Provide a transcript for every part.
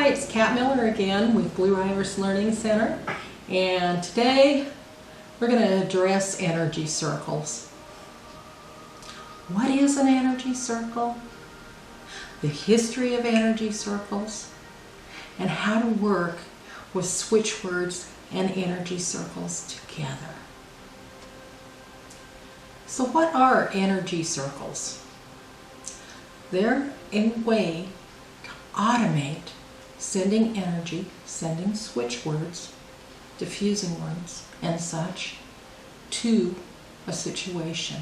Hi, it's Kat Miller again with Blue Iris Learning Center, and today we're going to address energy circles. What is an energy circle? The history of energy circles, and how to work with switch words and energy circles together. So what are energy circles? They're a way to automate sending energy, sending switch words, diffusing words, and such to a situation.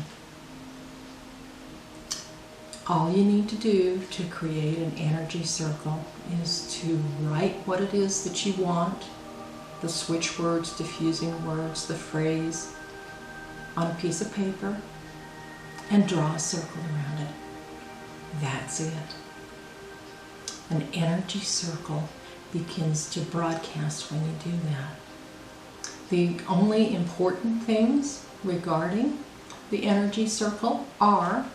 All you need to do to create an energy circle is to write what it is that you want, the switch words, diffusing words, the phrase, on a piece of paper, and draw a circle around it. That's it. An energy circle begins to broadcast when you do that. The only important things regarding the energy circle are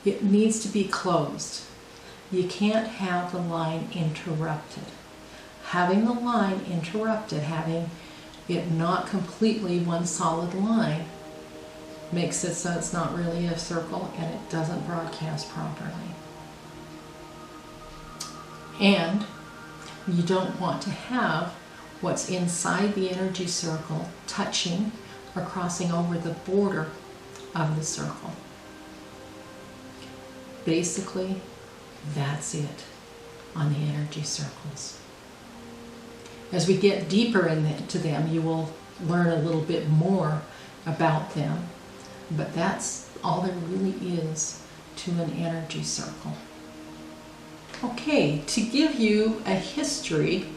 it needs to be closed. You can't have the line interrupted. Having the line interrupted, having it not completely one solid line, makes it so it's not really a circle and it doesn't broadcast properly. And you don't want to have what's inside the energy circle touching or crossing over the border of the circle. Basically, that's it on the energy circles. As we get deeper into them, you will learn a little bit more about them, but that's all there really is to an energy circle. Okay, to give you a history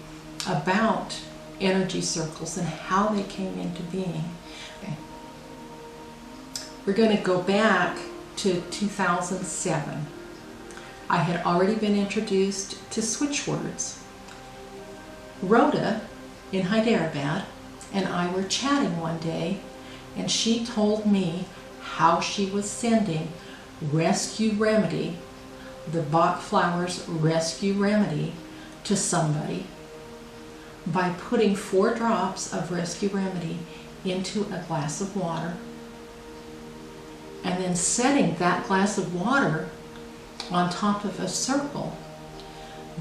about energy circles and how they came into being, we're going to go back to 2007. I had already been introduced to switch words. Rhoda in Hyderabad and I were chatting one day, and she told me how she was sending Rescue Remedy, the Bach Flowers Rescue Remedy, to somebody by putting 4 drops of Rescue Remedy into a glass of water and then setting that glass of water on top of a circle,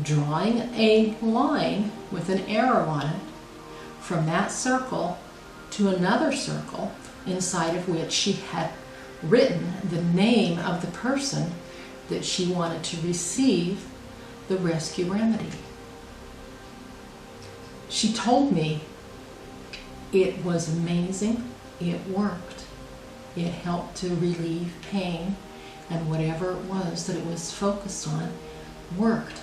drawing a line with an arrow on it from that circle to another circle, inside of which she had written the name of the person that she wanted to receive the rescue remedy. She told me it was amazing, it worked. It helped to relieve pain, and whatever it was that it was focused on worked.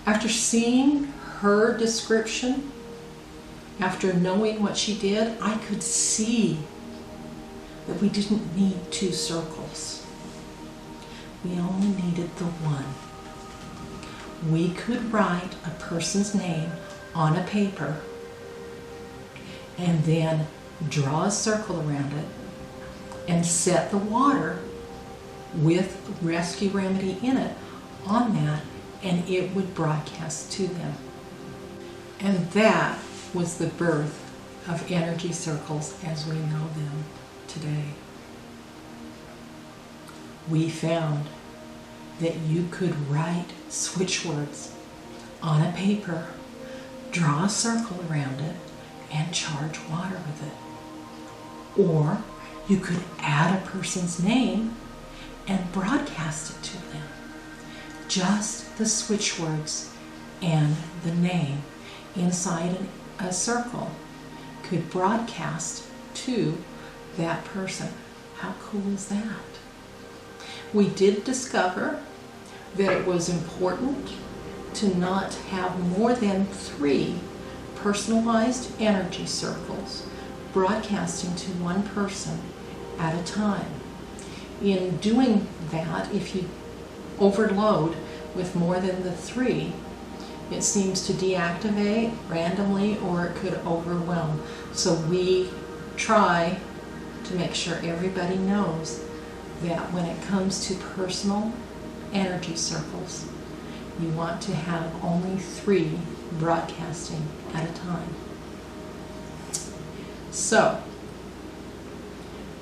After seeing her description, after knowing what she did, I could see that we didn't need 2 circles. We only needed the one. We could write a person's name on a paper and then draw a circle around it and set the water with Rescue Remedy in it on that, and it would broadcast to them. And that was the birth of energy circles as we know them today. We found that you could write switch words on a paper, draw a circle around it, and charge water with it. Or you could add a person's name and broadcast it to them. Just the switch words and the name inside a circle could broadcast to that person. How cool is that? We did discover that it was important to not have more than 3 personalized energy circles broadcasting to one person at a time. In doing that, if you overload with more than the 3, it seems to deactivate randomly, or it could overwhelm. So we try to make sure everybody knows that when it comes to personal energy circles, You want to have only 3 broadcasting at a time. So,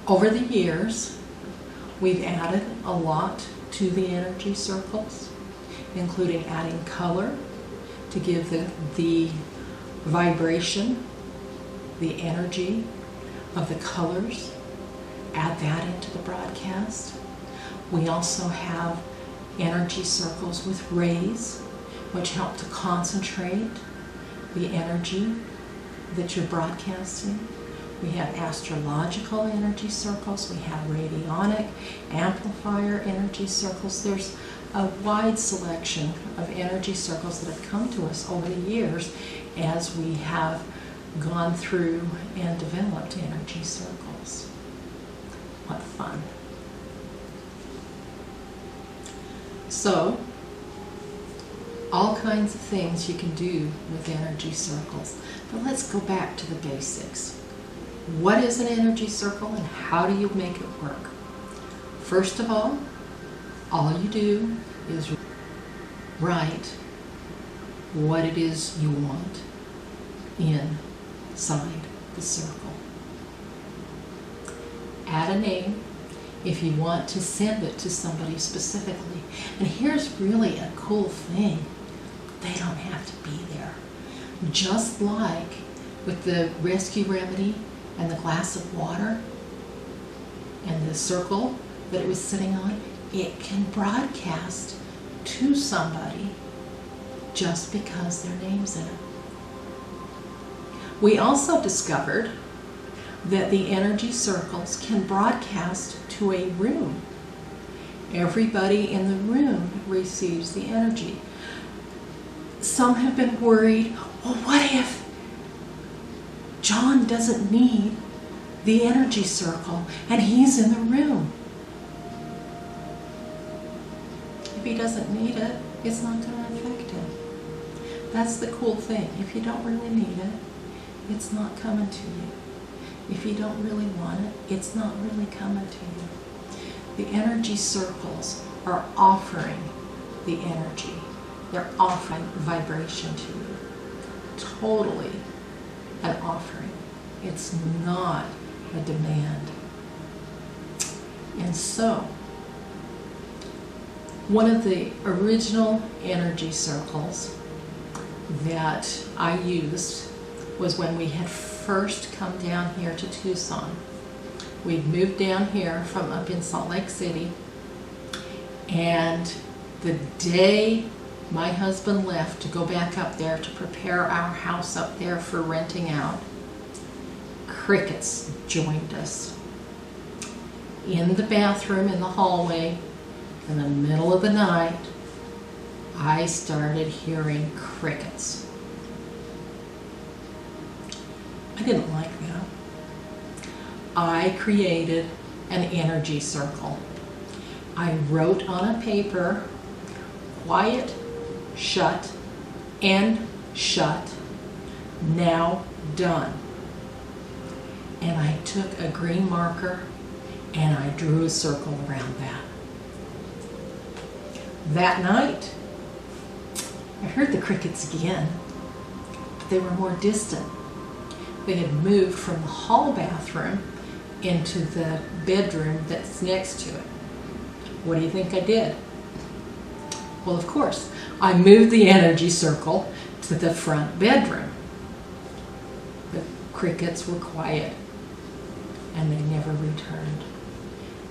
over the years, we've added a lot to the energy circles, including adding color to give the vibration, the energy of the colors, add that into the broadcast. We also have energy circles with rays, which help to concentrate the energy that you're broadcasting. We have astrological energy circles, we have radionic, amplifier energy circles. There's a wide selection of energy circles that have come to us over the years as we have gone through and developed energy circles. What fun. So, all kinds of things you can do with energy circles. But let's go back to the basics. What is an energy circle and how do you make it work? First of all you do is write what it is you want inside the circle. Add a name if you want to send it to somebody specifically. And here's really a cool thing. They don't have to be there. Just like with the rescue remedy and the glass of water and the circle that it was sitting on, it can broadcast to somebody just because their name's in it. We also discovered that the energy circles can broadcast to a room. Everybody in the room receives the energy. Some have been worried, well, what if John doesn't need the energy circle and he's in the room? If he doesn't need it, it's not going to affect him. That's the cool thing. If you don't really need it, it's not coming to you. If you don't really want it, it's not really coming to you. The energy circles are offering the energy. They're offering vibration to you. Totally an offering. It's not a demand. And so, one of the original energy circles that I used was when we had first come down here to Tucson. We'd moved down here from up in Salt Lake City, and the day my husband left to go back up there to prepare our house up there for renting out, crickets joined us. In the bathroom, in the hallway, in the middle of the night, I started hearing crickets. I didn't like that. I created an energy circle. I wrote on a paper, quiet, shut, and shut, now done. And I took a green marker and I drew a circle around that. That night, I heard the crickets again, but they were more distant. They had moved from the hall bathroom into the bedroom that's next to it. What do you think I did? Well, of course, I moved the energy circle to the front bedroom. The crickets were quiet, and they never returned.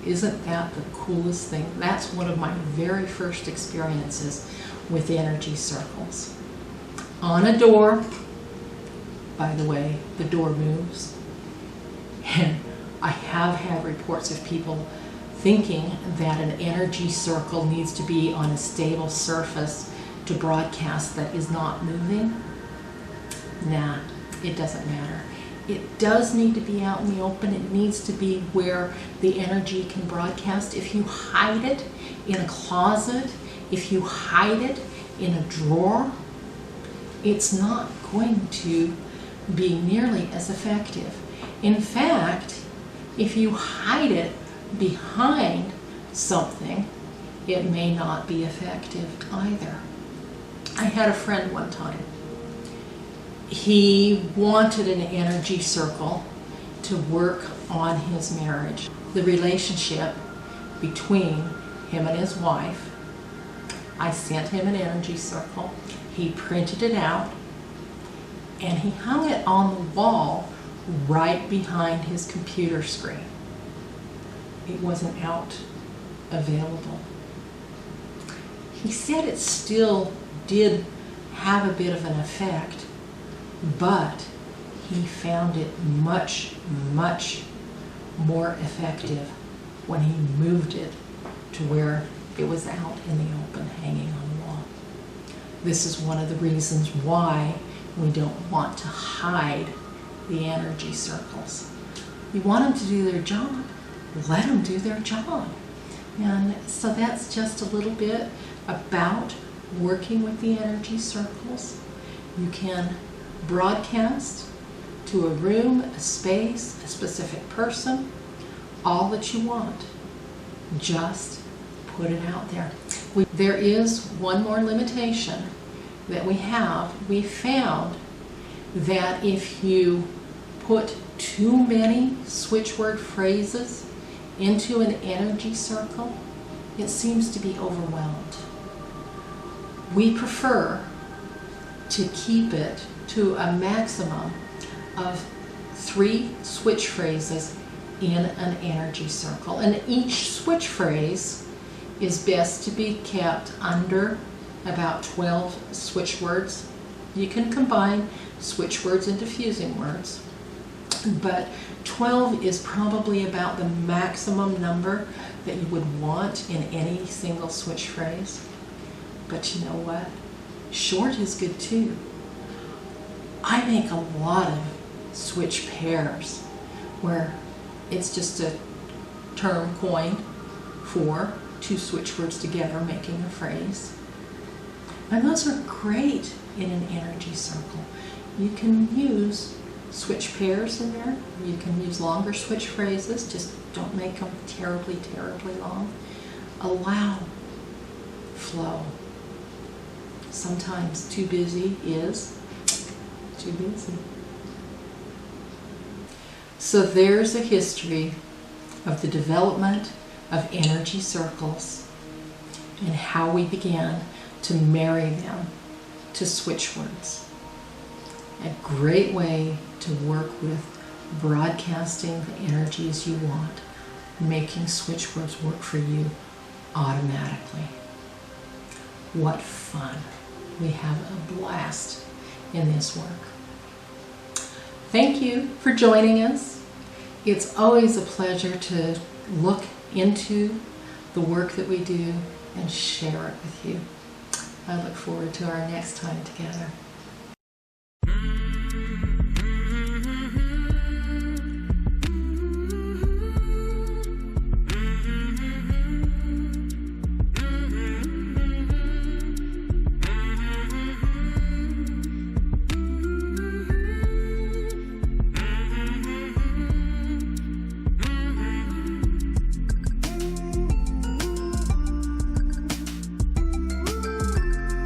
Isn't that the coolest thing? That's one of my very first experiences with energy circles. On a door, by the way, the door moves. And I have had reports of people thinking that an energy circle needs to be on a stable surface to broadcast that is not moving. Nah, it doesn't matter. It does need to be out in the open. It needs to be where the energy can broadcast. If you hide it in a closet, if you hide it in a drawer, it's not going to be nearly as effective. In fact, if you hide it behind something, it may not be effective either. I had a friend one time. He wanted an energy circle to work on his marriage, the relationship between him and his wife. I sent him an energy circle. He printed it out and he hung it on the wall right behind his computer screen. It wasn't out available. He said it still did have a bit of an effect, but he found it much, much more effective when he moved it to where it was out in the open, hanging on the wall. This is one of the reasons why we don't want to hide the energy circles. You want them to do their job, let them do their job. And so that's just a little bit about working with the energy circles. You can broadcast to a room, a space, a specific person, all that you want. Just put it out there. There is one more limitation that we have. We found that if you put too many switch word phrases into an energy circle, it seems to be overwhelmed. We prefer to keep it to a maximum of 3 switch phrases in an energy circle. And each switch phrase is best to be kept under about 12 switch words. You can combine switch words and diffusing words, but 12 is probably about the maximum number that you would want in any single switch phrase. But you know what? Short is good too. I make a lot of switch pairs where it's just a term coined for 2 switch words together making a phrase. And those are great in an energy circle. You can use switch pairs in there. You can use longer switch phrases. Just don't make them terribly, terribly long. Allow flow. Sometimes too busy is too busy. So there's a history of the development of energy circles and how we began to marry them to switch words. A great way to work with broadcasting the energies you want, making switch words work for you automatically. What fun. We have a blast in this work. Thank you for joining us. It's always a pleasure to look into the work that we do and share it with you. I look forward to our next time together.